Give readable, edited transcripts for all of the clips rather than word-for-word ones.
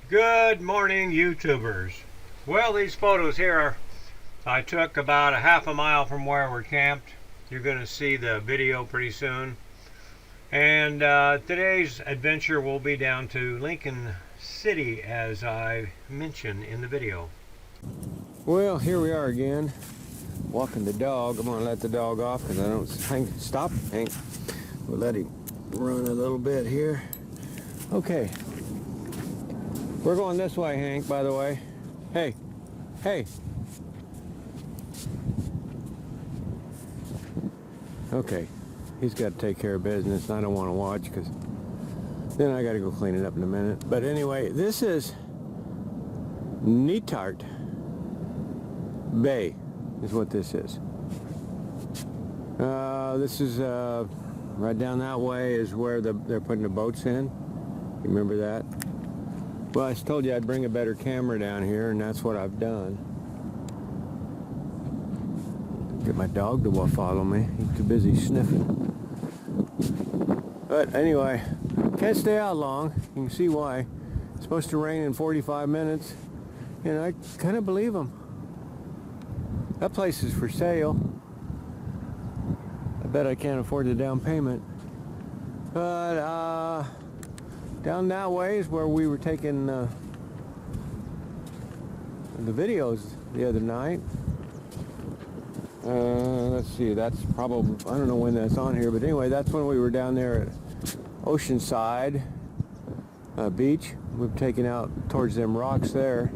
Good morning, YouTubers. Well, these photos here I took about a half a mile from where we're camped. You're going to see the video pretty soon. And today's adventure will be down to Lincoln City, as I mentioned in the video. Well, here we are again, walking the dog. I'm going to let the dog off because I don't... Hank, stop, Hank. We'll let him run a little bit here. Okay. We're going this way, Hank, by the way. Hey. Hey. Okay. He's got to take care of business. I don't want to watch because then I got to go clean it up in a minute. But anyway, this is Neatart Bay is what this is. This is right down that way is where they're putting the boats in. You remember that? Well, I told you I'd bring a better camera down here, and that's what I've done. Get my dog to follow me. He's too busy sniffing. But anyway, can't stay out long. You can see why. It's supposed to rain in 45 minutes, and I kind of believe them. That place is for sale. I bet I can't afford the down payment. But down that way is where we were taking the videos the other night. Let's see, that's probably, I don't know when that's on here, but anyway, that's when we were down there at Oceanside Beach. We've taken out towards them rocks there.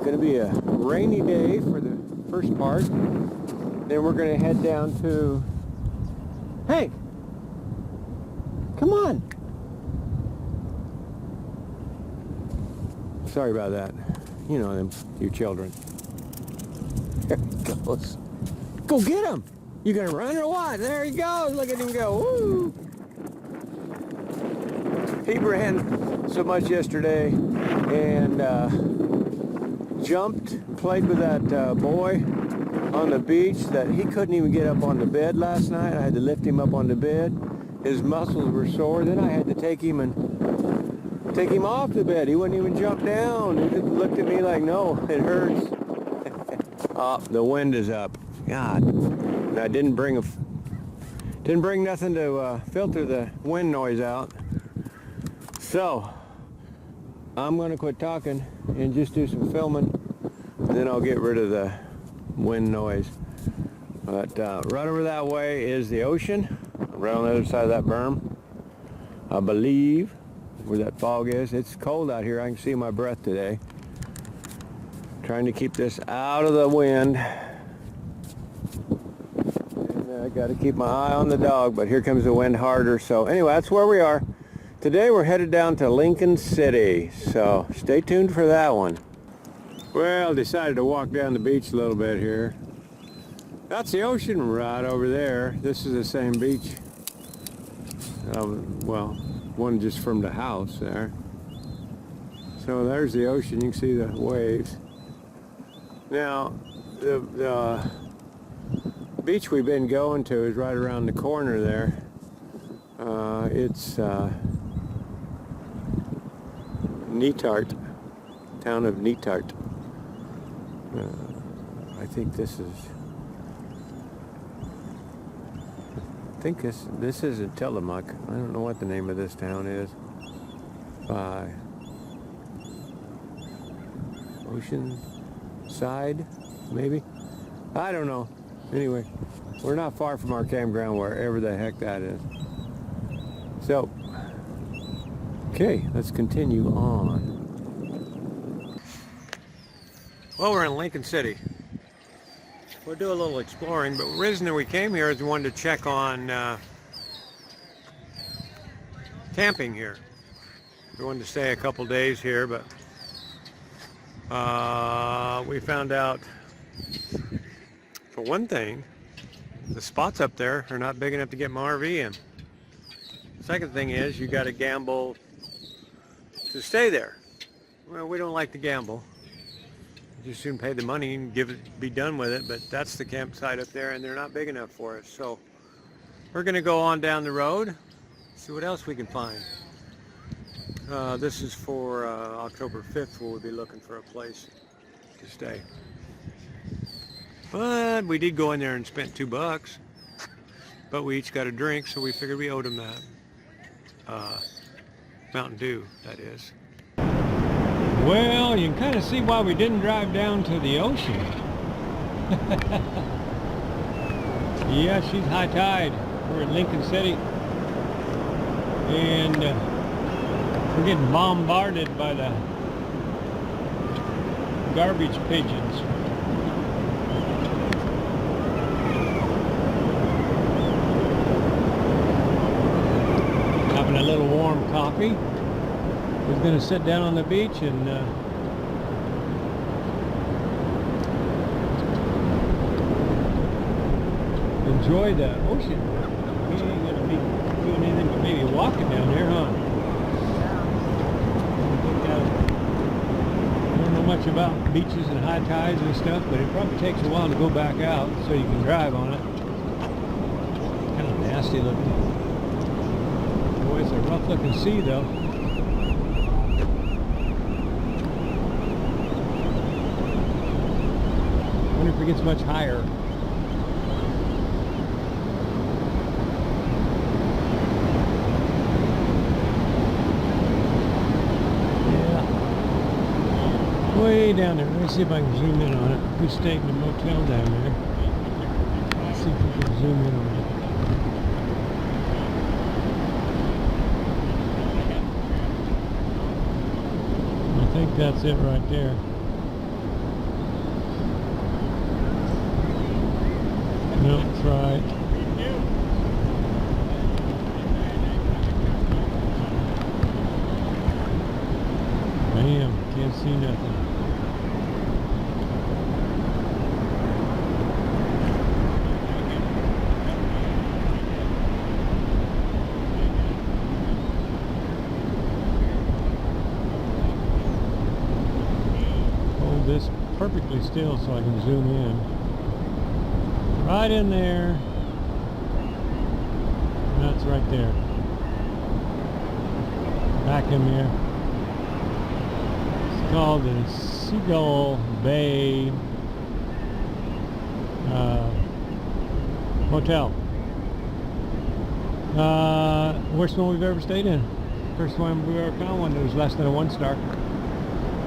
Going to be a rainy day for the first part. Then we're going to head down to... Hey! Come on! Sorry about that. You know them, you children. There he goes. Go get him! You gonna run or what? There he goes! Look at him go! Woo! He ran so much yesterday and jumped and played with that boy on the beach that he couldn't even get up on the bed last night. I had to lift him up on the bed. His muscles were sore. Then I had to take him off the bed. He wouldn't even jump down. He just looked at me like, no, it hurts. Oh, the wind is up. God. And I didn't bring nothing to filter the wind noise out. So I'm going to quit talking and just do some filming. And then I'll get rid of the wind noise. But right over that way is the ocean. Right on the other side of that berm, I believe, where that fog is. It's cold out here. I can see my breath today. Trying to keep this out of the wind. And I got to keep my eye on the dog, but here comes the wind harder. So anyway, that's where we are. Today we're headed down to Lincoln City. So stay tuned for that one. Well, decided to walk down the beach a little bit here. That's the ocean right over there. This is the same beach. Well, one just from the house there. So there's the ocean. You can see the waves. Now, the beach we've been going to is right around the corner there. It's Neatart, town of Neatart. I think this is... I think this isn't Tillamook. I don't know what the name of this town is. By Oceanside, maybe? I don't know. Anyway, we're not far from our campground, wherever the heck that is. So, okay, let's continue on. Well, we're in Lincoln City. We'll do a little exploring, but the reason we came here is we wanted to check on camping here. We wanted to stay a couple days here, but we found out, for one thing, the spots up there are not big enough to get my RV in. Second thing is, you got to gamble to stay there. Well, we don't like to gamble. Just soon pay the money and be done with it, but that's the campsite up there and they're not big enough for us. So we're going to go on down the road, see what else we can find. This is for October 5th, where we'll be looking for a place to stay. But we did go in there and spent $2, but we each got a drink, so we figured we owed them that. Mountain Dew, that is. Well, you can kind of see why we didn't drive down to the ocean. Yeah, she's high tide. We're in Lincoln City. And we're getting bombarded by the garbage pigeons. Having a little warm coffee. We're going to sit down on the beach and enjoy the ocean. We ain't going to be doing anything but maybe walking down there, huh? I don't know much about beaches and high tides and stuff, but it probably takes a while to go back out so you can drive on it. Kind of nasty looking. Boy, it's a rough looking sea though. I wonder if it gets much higher. Way down there. Let me see if I can zoom in on it. We stayed in a motel down there. Let's see if we can zoom in on it. I think that's it right there. No, that's right. Damn, can't see nothing. Hold this perfectly still so I can zoom in. Right in there. That's right there. Back in there. It's called the Seagull Bay Motel. Worst one we've ever stayed in. First one we ever found one that was less than a 1-star.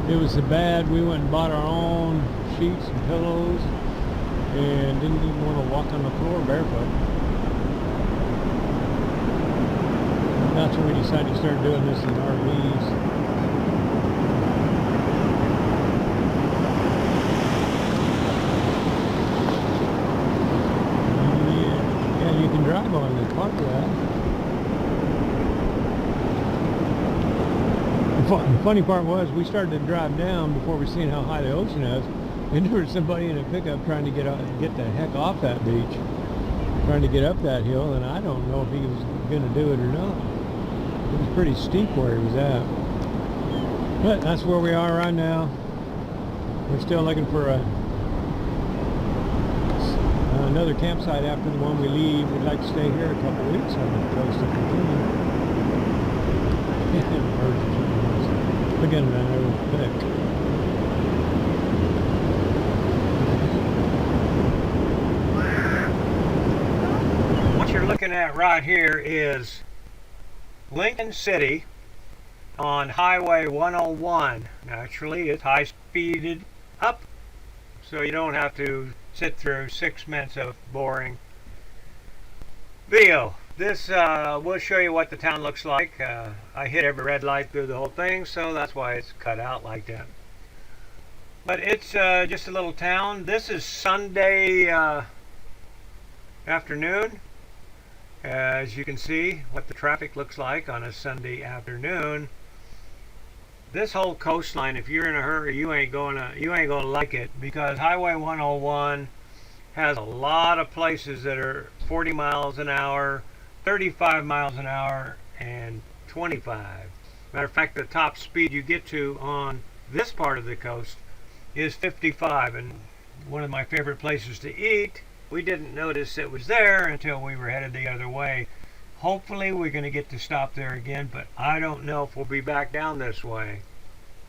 It was so bad we went and bought our own sheets and pillows and didn't even want to walk on the floor barefoot. And that's when we decided to start doing this in RVs. Yeah, you can drive on the part of that. The funny part was we started to drive down before we seen how high the ocean is, and there was somebody in a pickup trying to get the heck off that beach, trying to get up that hill, and I don't know if he was going to do it or not. It was pretty steep where he was at. But that's where we are right now. We're still looking for another campsite after the one we leave. We'd like to stay here a couple weeks on the coast to continue. Look at that, real thick. What you're looking at right here is Lincoln City on Highway 101. Naturally, it's high-speeded up, so you don't have to sit through 6 minutes of boring video. This will show you what the town looks like. I hit every red light through the whole thing, so that's why it's cut out like that. But it's just a little town. This is Sunday afternoon. As you can see what the traffic looks like on a Sunday afternoon. This whole coastline, if you're in a hurry, you ain't gonna like it, because Highway 101 has a lot of places that are 40 miles an hour, 35 miles an hour, and 25. Matter of fact, the top speed you get to on this part of the coast is 55. And one of my favorite places to eat, we didn't notice it was there until we were headed the other way. Hopefully we're going to get to stop there again, but I don't know if we'll be back down this way.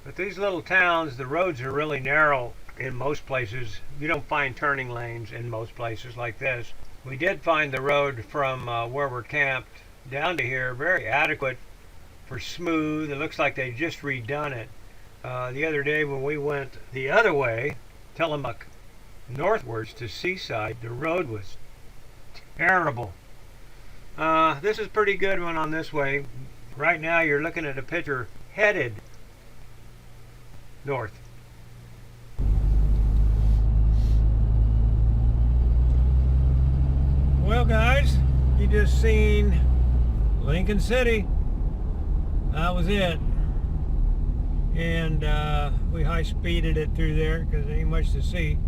But these little towns, the roads are really narrow in most places. You don't find turning lanes in most places like this. We did find the road from where we're camped down to here very adequate for smooth. It looks like they just redone it. The other day when we went the other way, Tillamook northwards to Seaside, the road was terrible. This is a pretty good one on this way. Right now you're looking at a picture headed north. Well guys, you just seen Lincoln City. That was it. And we high-speeded it through there because there ain't much to see.